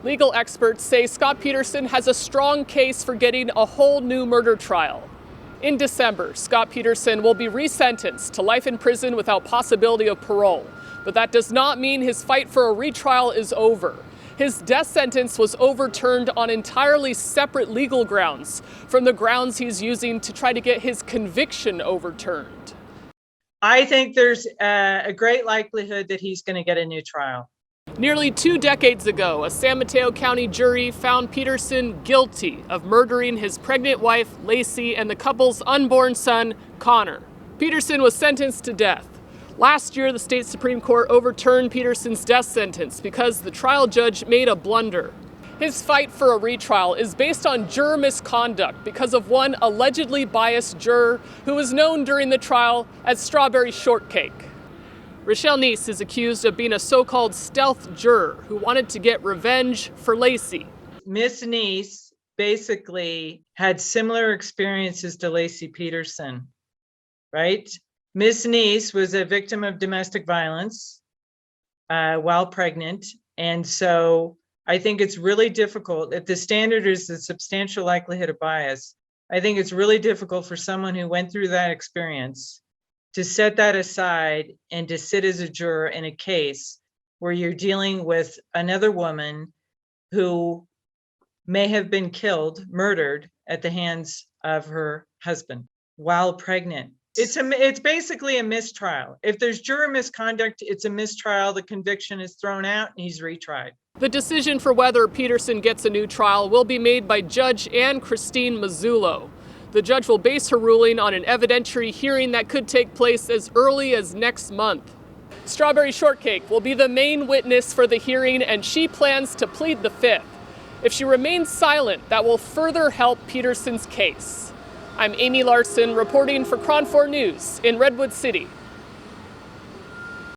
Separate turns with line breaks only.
Legal experts say Scott Peterson has a strong case for getting a whole new murder trial. In December, Scott Peterson will be resentenced to life in prison without possibility of parole. But that does not mean his fight for a retrial is over. His death sentence was overturned on entirely separate legal grounds from the grounds he's using to try to get his conviction overturned.
I think there's a great likelihood that he's going to get a new trial.
Nearly 2 decades ago, a San Mateo County jury found Peterson guilty of murdering his pregnant wife, Lacey, and the couple's unborn son, Connor. Peterson was sentenced to death. Last year, the state Supreme Court overturned Peterson's death sentence because the trial judge made a blunder. His fight for a retrial is based on juror misconduct because of one allegedly biased juror who was known during the trial as Strawberry Shortcake. Rochelle Neese is accused of being a so-called stealth juror who wanted to get revenge for Lacey.
Miss Neese basically had similar experiences to Lacey Peterson, right? Miss Neese was a victim of domestic violence while pregnant. And so I think it's really difficult, if the standard is a substantial likelihood of bias, I think it's really difficult for someone who went through that experience to set that aside and to sit as a juror in a case where you're dealing with another woman who may have been killed, murdered at the hands of her husband while pregnant. It's basically a mistrial. If there's juror misconduct, it's a mistrial. The conviction is thrown out and he's retried.
The decision for whether Peterson gets a new trial will be made by Judge Ann Christine Mazzullo. The judge will base her ruling on an evidentiary hearing that could take place as early as next month. Strawberry Shortcake will be the main witness for the hearing, and she plans to plead the fifth. If she remains silent, that will further help Peterson's case. I'm Amy Larson reporting for KRON 4 News in Redwood City.